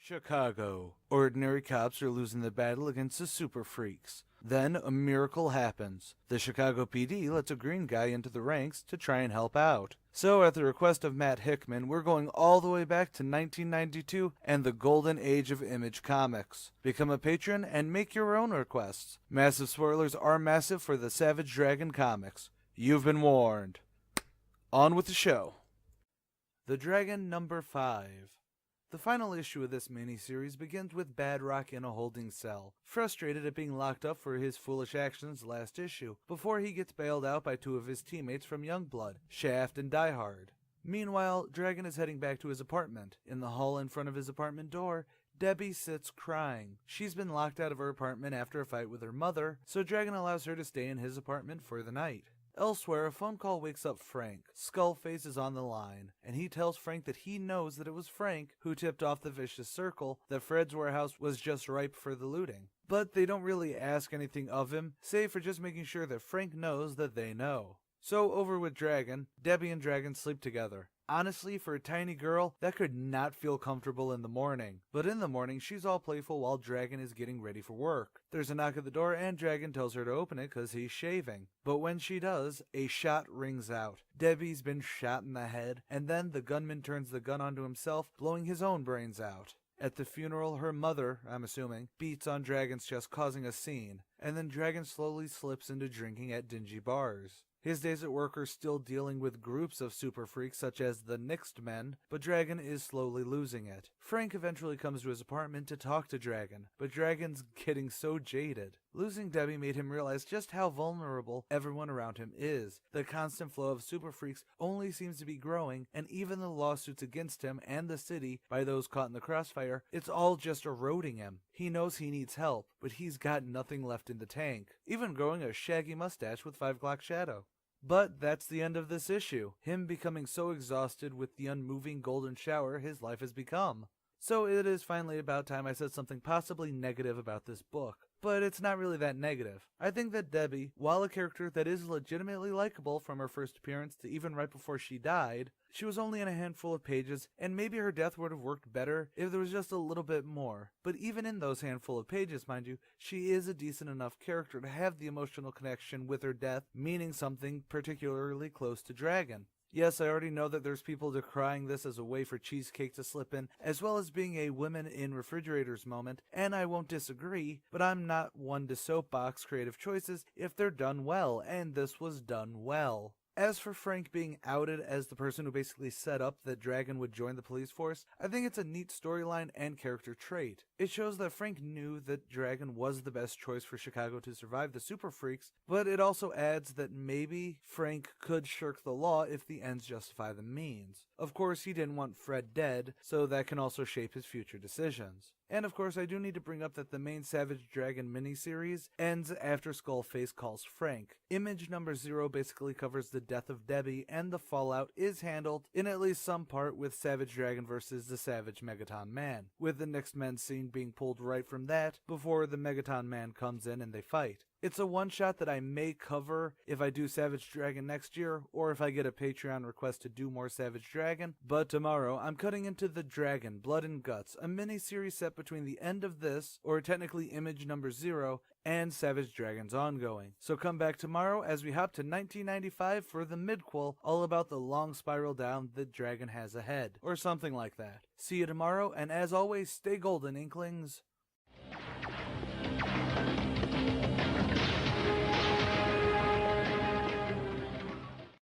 Chicago. Ordinary cops are losing the battle against the super freaks. Then a miracle happens. The Chicago PD lets a green guy into the ranks to try and help out. So at the request of Matt Hickman, we're going all the way back to 1992 and the golden age of Image Comics. Become a patron and make your own requests. Massive spoilers are massive for the Savage Dragon comics. You've been warned. On with the show. The Dragon number 5. The final issue of this miniseries begins with Badrock in a holding cell, frustrated at being locked up for his foolish actions last issue, before he gets bailed out by two of his teammates from Youngblood, Shaft and Die Hard. Meanwhile, Dragon is heading back to his apartment. In the hall in front of his apartment door, Debbie sits crying. She's been locked out of her apartment after a fight with her mother, so Dragon allows her to stay in his apartment for the night. Elsewhere, a phone call wakes up Frank. Skullface is on the line, and he tells Frank that he knows that it was Frank who tipped off the vicious circle that Fred's warehouse was just ripe for the looting. But they don't really ask anything of him, save for just making sure that Frank knows that they know. So over with Dragon, Debbie and Dragon sleep together. Honestly, for a tiny girl, that could not feel comfortable in the morning. But in the morning, she's all playful while Dragon is getting ready for work. There's a knock at the door and Dragon tells her to open it because he's shaving. But when she does, a shot rings out. Debbie's been shot in the head, and then the gunman turns the gun onto himself, blowing his own brains out. At the funeral, her mother, I'm assuming, beats on Dragon's chest, causing a scene, and then Dragon slowly slips into drinking at dingy bars. His days at work are still dealing with groups of super freaks such as the Nixed Men, but Dragon is slowly losing it. Frank eventually comes to his apartment to talk to Dragon, but Dragon's getting so jaded. Losing Debbie made him realize just how vulnerable everyone around him is. The constant flow of super freaks only seems to be growing, and even the lawsuits against him and the city by those caught in the crossfire, it's all just eroding him. He knows he needs help, but he's got nothing left in the tank, even growing a shaggy mustache with 5 o'clock shadow. But that's the end of this issue, him becoming so exhausted with the unmoving golden shower his life has become. So it is finally about time I said something possibly negative about this book. But it's not really that negative. I think that Debbie, while a character that is legitimately likable from her first appearance to even right before she died, she was only in a handful of pages, and maybe her death would have worked better if there was just a little bit more. But even in those handful of pages, mind you, she is a decent enough character to have the emotional connection with her death meaning something particularly close to Dragon. Yes, I already know that there's people decrying this as a way for Cheesecake to slip in, as well as being a women in refrigerators moment, and I won't disagree, but I'm not one to soapbox creative choices if they're done well, and this was done well. As for Frank being outed as the person who basically set up that Dragon would join the police force, I think it's a neat storyline and character trait. It shows that Frank knew that Dragon was the best choice for Chicago to survive the super freaks, but it also adds that maybe Frank could shirk the law if the ends justify the means. Of course, he didn't want Fred dead, so that can also shape his future decisions. And of course, I do need to bring up that the main Savage Dragon miniseries ends after Skullface calls Frank. Image number 0 basically covers the death of Debbie, and the fallout is handled in at least some part with Savage Dragon versus the Savage Megaton Man, with the Nixed Men scene being pulled right from that before the Megaton Man comes in and they fight. It's a one-shot that I may cover if I do Savage Dragon next year, or if I get a Patreon request to do more Savage Dragon, but tomorrow I'm cutting into The Dragon, Blood and Guts, a mini-series set between the end of this, or technically Image number 0, and Savage Dragon's ongoing. So come back tomorrow as we hop to 1995 for the midquel, all about the long spiral down that Dragon has ahead, or something like that. See you tomorrow, and as always, stay golden, Inklings.